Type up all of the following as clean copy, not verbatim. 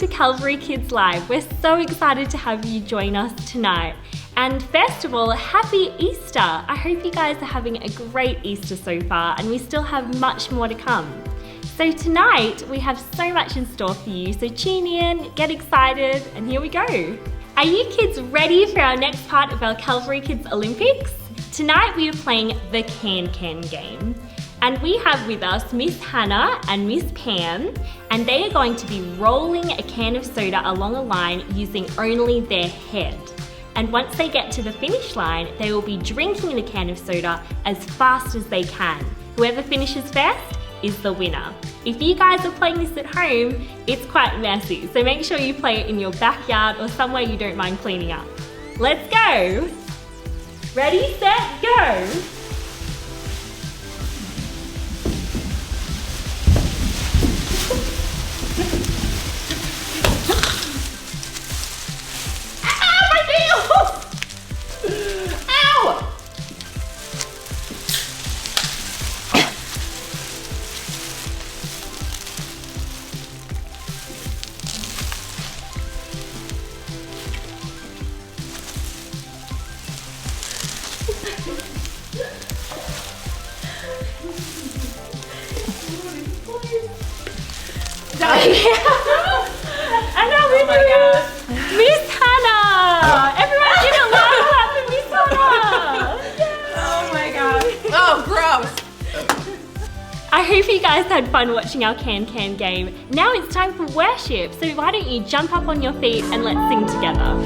to Calvary Kids Live. We're so excited to have you join us tonight. And first of all, happy Easter! I hope you guys are having a great Easter so far, and we still have much more to come. So tonight, we have so much in store for you, so tune in, get excited, and here we go. Are you kids ready for our next part of our Calvary Kids Olympics? Tonight we are playing the Can-Can game. And we have with us Miss Hannah and Miss Pam, and they are going to be rolling a can of soda along a line using only their head. And once they get to the finish line, they will be drinking the can of soda as fast as they can. Whoever finishes first is the winner. If you guys are playing this at home, it's quite messy, so make sure you play it in your backyard or somewhere you don't mind cleaning up. Let's go! Ready, set, go! And now we do Miss Hannah! Everyone give it loud clap for Miss Hannah! Oh my god. Oh, gross! I hope you guys had fun watching our Can-Can game. Now it's time for worship, so why don't you jump up on your feet and let's sing together.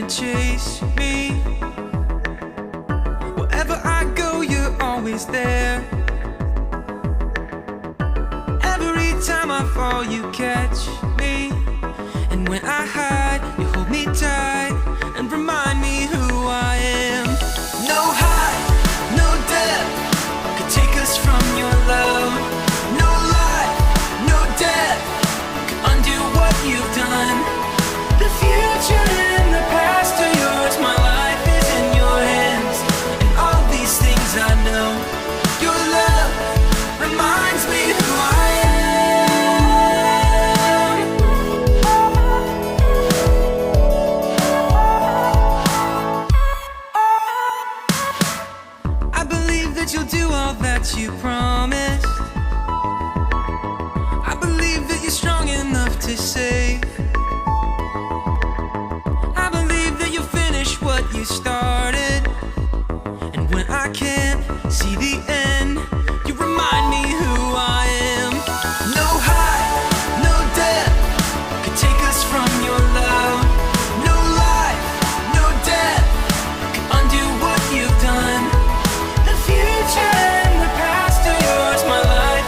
Chase me. Wherever I go, you're always there. Every time I fall, you catch me. And when I hide, you hold me tight and remind me who I am. No height, no depth could take us from your love. No life, no death could undo what you've done. The future and the past are yours. My life is in your hands, and all these things I know. Your love reminds me who I am. I believe that you'll do all that you promised. I believe that you're strong enough to save. What you started, and when I can't see the end, you remind me who I am. No height, no depth could take us from your love. No life, no death could undo what you've done. The future and the past are yours. My life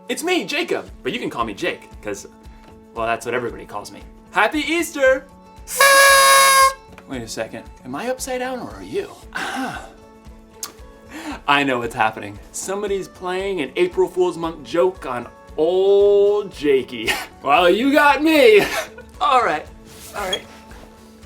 It's me, Jacob, but you can call me Jake, because, well, that's what everybody calls me. Happy Easter! Wait a second, am I upside down or are you? I know what's happening. Somebody's playing an April Fool's Month joke on old Jakey. Well, you got me. All right.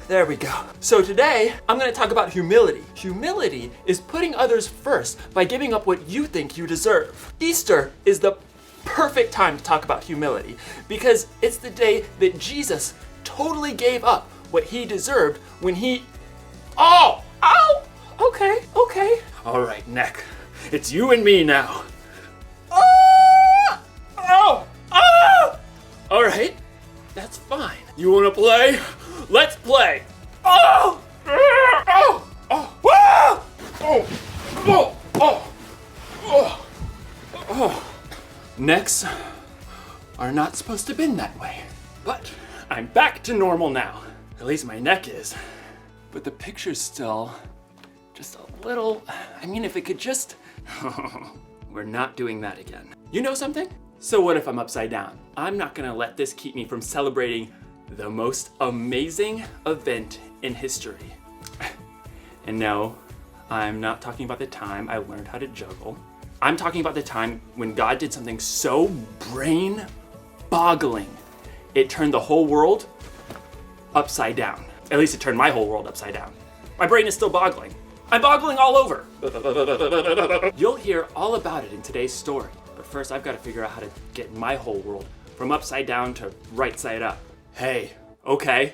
There we go. So today, I'm gonna talk about humility. Humility is putting others first by giving up what you think you deserve. Easter is the perfect time to talk about humility because it's the day that Jesus totally gave up what he deserved when he... Oh! Ow! Okay. All right, neck. It's you and me now. Oh! All right, that's fine. You wanna play? Let's play. Necks are not supposed to bend that way, but I'm back to normal now. At least my neck is. But the picture's still just a little, I mean, if it could just, we're not doing that again. You know something? So what if I'm upside down? I'm not gonna let this keep me from celebrating the most amazing event in history. And no, I'm not talking about the time I learned how to juggle. I'm talking about the time when God did something so brain-boggling, it turned the whole world upside down. At least it turned my whole world upside down. My brain is still boggling. I'm boggling all over. You'll hear all about it in today's story, but first I've got to figure out how to get my whole world from upside down to right side up. Hey, okay,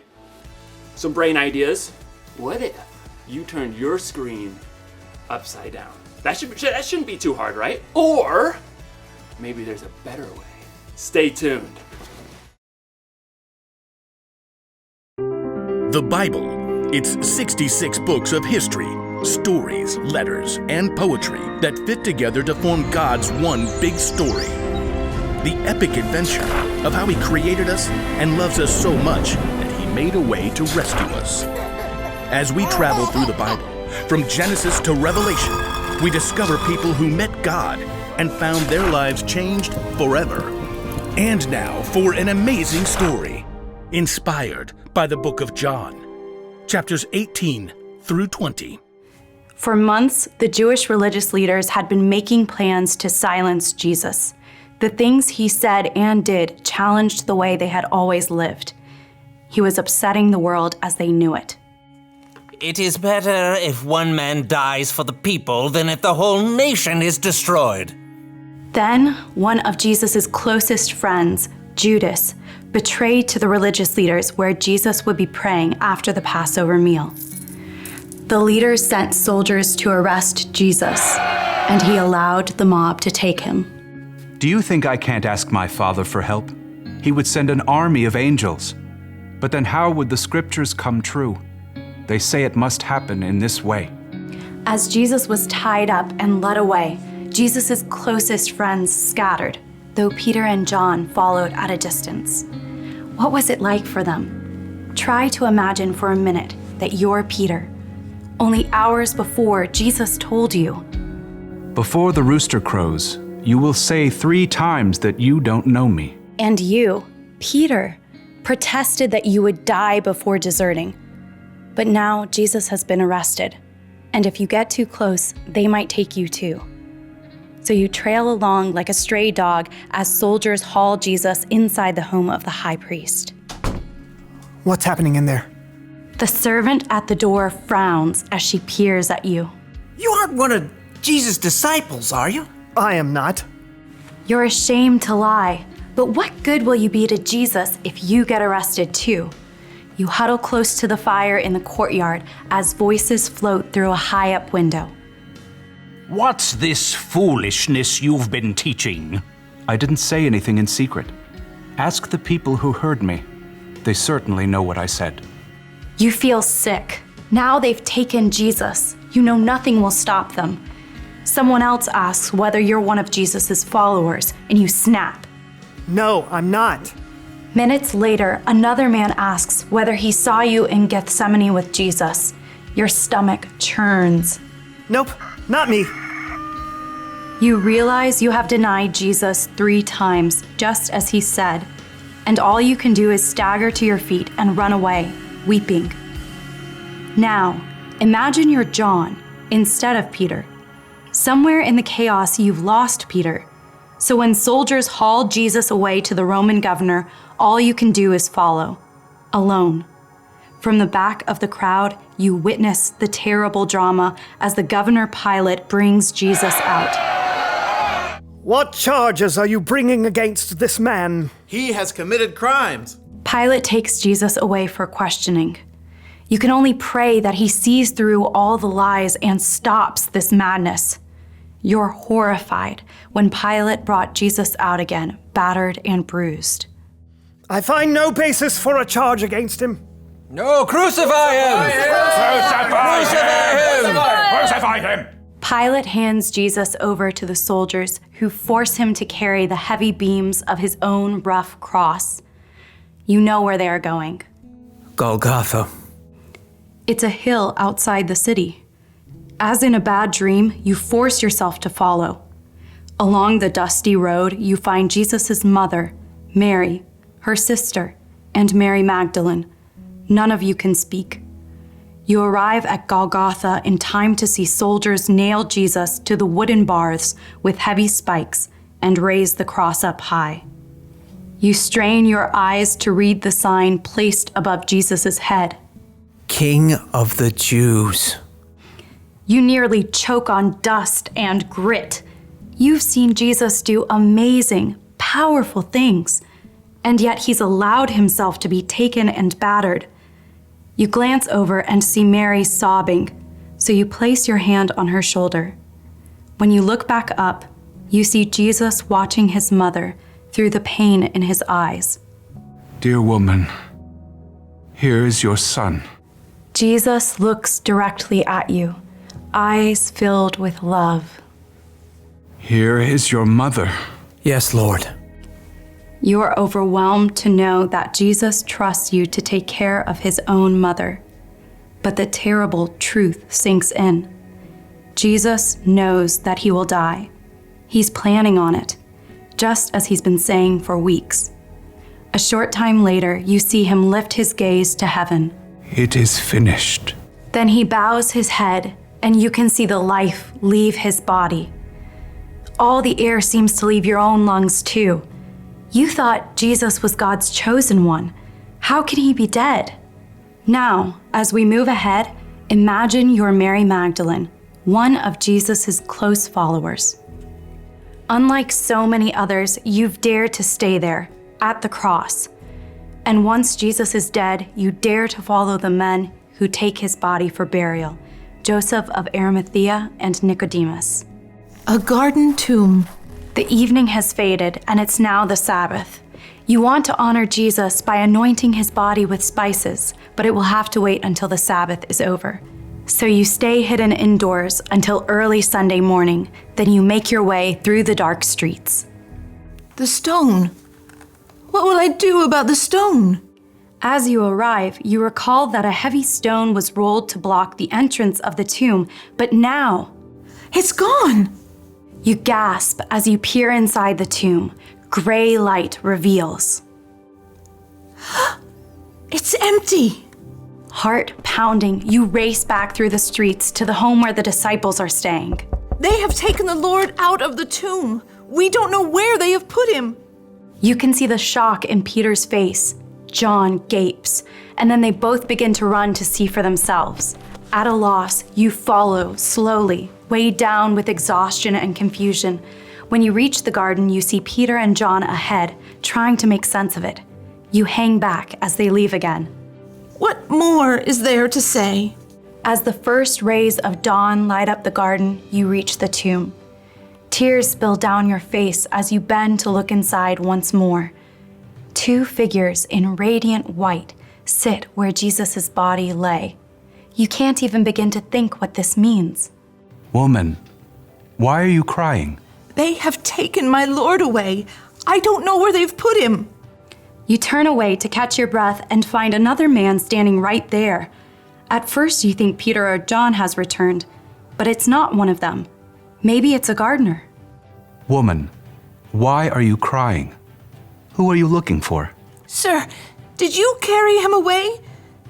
some brain ideas. What if you turned your screen upside down? That shouldn't be too hard, right? Or maybe there's a better way. Stay tuned. The Bible. It's 66 books of history, stories, letters, and poetry that fit together to form God's one big story. The epic adventure of how He created us and loves us so much that He made a way to rescue us. As we travel through the Bible, from Genesis to Revelation, we discover people who met God and found their lives changed forever. And now for an amazing story, inspired by the book of John, chapters 18 through 20. For months, the Jewish religious leaders had been making plans to silence Jesus. The things he said and did challenged the way they had always lived. He was upsetting the world as they knew it. It is better if one man dies for the people than if the whole nation is destroyed. Then, one of Jesus' closest friends, Judas, betrayed to the religious leaders where Jesus would be praying after the Passover meal. The leaders sent soldiers to arrest Jesus, and he allowed the mob to take him. Do you think I can't ask my Father for help? He would send an army of angels. But then how would the scriptures come true? They say it must happen in this way. As Jesus was tied up and led away, Jesus' closest friends scattered, though Peter and John followed at a distance. What was it like for them? Try to imagine for a minute that you're Peter. Only hours before, Jesus told you, Before the rooster crows, you will say 3 times that you don't know me. and you, Peter, protested that you would die before deserting. But now Jesus has been arrested, and if you get too close, they might take you too. So you trail along like a stray dog as soldiers haul Jesus inside the home of the high priest. What's happening in there? The servant at the door frowns as she peers at you. You aren't one of Jesus' disciples, are you? I am not. You're ashamed to lie, but what good will you be to Jesus if you get arrested too? You huddle close to the fire in the courtyard as voices float through a high-up window. What's this foolishness you've been teaching? I didn't say anything in secret. Ask the people who heard me. They certainly know what I said. You feel sick. Now they've taken Jesus. You know nothing will stop them. Someone else asks whether you're one of Jesus' followers, and you snap. No, I'm not. Minutes later, another man asks whether he saw you in Gethsemane with Jesus. Your stomach churns. Nope, not me. You realize you have denied Jesus 3 times, just as he said, and all you can do is stagger to your feet and run away, weeping. Now, imagine you're John instead of Peter. Somewhere in the chaos, you've lost Peter. So when soldiers haul Jesus away to the Roman governor, all you can do is follow, alone. From the back of the crowd, you witness the terrible drama as the governor Pilate brings Jesus out. What charges are you bringing against this man? He has committed crimes. Pilate takes Jesus away for questioning. You can only pray that he sees through all the lies and stops this madness. You're horrified when Pilate brought Jesus out again, battered and bruised. I find no basis for a charge against him. No, crucify him! Crucify him! Pilate hands Jesus over to the soldiers who force him to carry the heavy beams of his own rough cross. You know where they are going. Golgotha. It's a hill outside the city. As in a bad dream, you force yourself to follow. Along the dusty road, you find Jesus' mother, Mary, her sister, and Mary Magdalene. None of you can speak. You arrive at Golgotha in time to see soldiers nail Jesus to the wooden bars with heavy spikes and raise the cross up high. You strain your eyes to read the sign placed above Jesus' head. King of the Jews. You nearly choke on dust and grit. You've seen Jesus do amazing, powerful things, and yet he's allowed himself to be taken and battered. You glance over and see Mary sobbing, so you place your hand on her shoulder. When you look back up, you see Jesus watching his mother through the pain in his eyes. Dear woman, here is your son. Jesus looks directly at you, eyes filled with love. Here is your mother. Yes, Lord. You are overwhelmed to know that Jesus trusts you to take care of his own mother. But the terrible truth sinks in. Jesus knows that he will die. He's planning on it, just as he's been saying for weeks. A short time later, you see him lift his gaze to heaven. It is finished. Then he bows his head, and you can see the life leave his body. All the air seems to leave your own lungs too. You thought Jesus was God's chosen one. How can he be dead? Now, as we move ahead, imagine you're Mary Magdalene, one of Jesus' close followers. Unlike so many others, you've dared to stay there, at the cross. And once Jesus is dead, you dare to follow the men who take his body for burial, Joseph of Arimathea and Nicodemus. A garden tomb. The evening has faded, and it's now the Sabbath. You want to honor Jesus by anointing his body with spices, but it will have to wait until the Sabbath is over. So you stay hidden indoors until early Sunday morning, then you make your way through the dark streets. The stone. What will I do about the stone? As you arrive, you recall that a heavy stone was rolled to block the entrance of the tomb, but now... It's gone! You gasp as you peer inside the tomb. Gray light reveals. It's empty! Heart pounding, you race back through the streets to the home where the disciples are staying. They have taken the Lord out of the tomb. We don't know where they have put him. You can see the shock in Peter's face. John gapes, and then they both begin to run to see for themselves. At a loss, you follow slowly, weighed down with exhaustion and confusion. When you reach the garden, you see Peter and John ahead, trying to make sense of it. You hang back as they leave again. What more is there to say? As the first rays of dawn light up the garden, you reach the tomb. Tears spill down your face as you bend to look inside once more. 2 figures in radiant white sit where Jesus' body lay. You can't even begin to think what this means. Woman, why are you crying? They have taken my Lord away. I don't know where they've put him. You turn away to catch your breath and find another man standing right there. At first you think Peter or John has returned, but it's not one of them. Maybe it's a gardener. Woman, why are you crying? Who are you looking for? Sir, did you carry him away?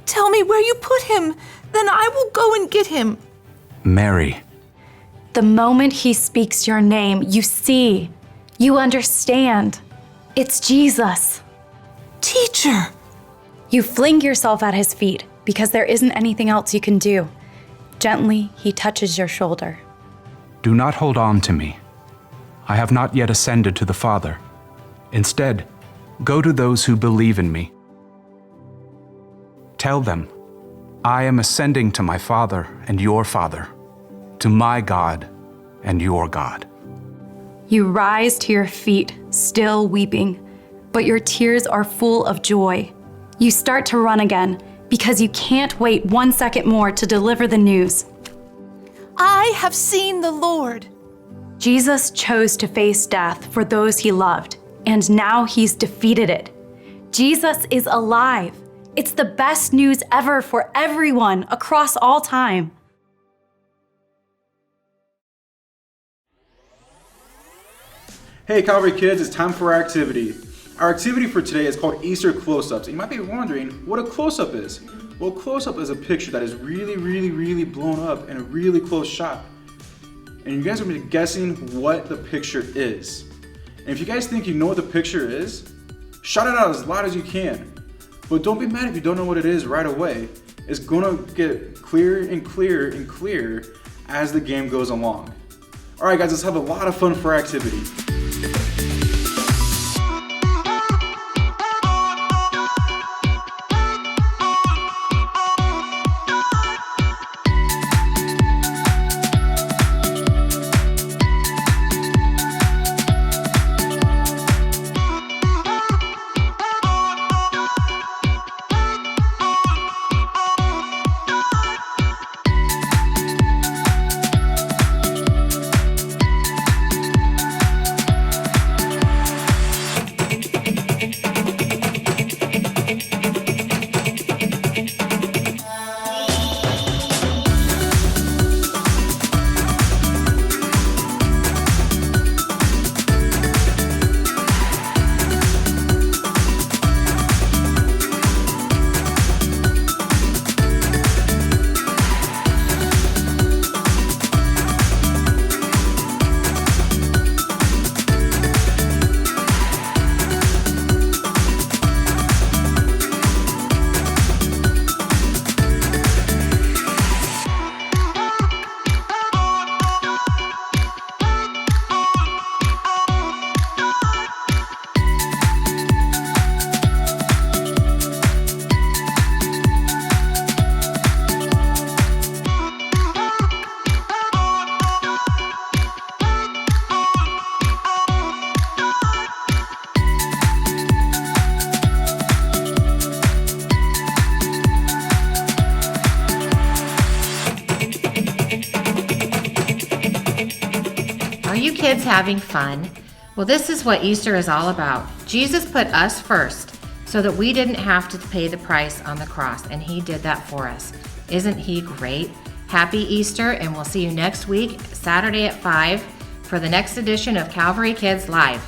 Tell me where you put him, then I will go and get him. Mary. The moment he speaks your name, you see, you understand. It's Jesus. Teacher! You fling yourself at his feet because there isn't anything else you can do. Gently, he touches your shoulder. Do not hold on to me. I have not yet ascended to the Father. Instead, go to those who believe in me. Tell them, I am ascending to my Father and your Father, to my God and your God. You rise to your feet, still weeping, but your tears are full of joy. You start to run again because you can't wait 1 second more to deliver the news. I have seen the Lord. Jesus chose to face death for those he loved, and now he's defeated it. Jesus is alive. It's the best news ever for everyone across all time. Hey Calvary kids, it's time for our activity. Our activity for today is called Easter close-ups. You might be wondering what a close-up is. Well, a close-up is a picture that is really blown up in a really close shot. And you guys are going to be guessing what the picture is. And if you guys think you know what the picture is, shout it out as loud as you can. But don't be mad if you don't know what it is right away. It's gonna get clearer and clearer and clearer as the game goes along. All right guys, let's have a lot of fun for our activity. Are you kids having fun? Well, this is what Easter is all about. Jesus put us first so that we didn't have to pay the price on the cross, and he did that for us. Isn't he great? Happy Easter, and we'll see you next week, Saturday at 5, for the next edition of Calvary Kids Live.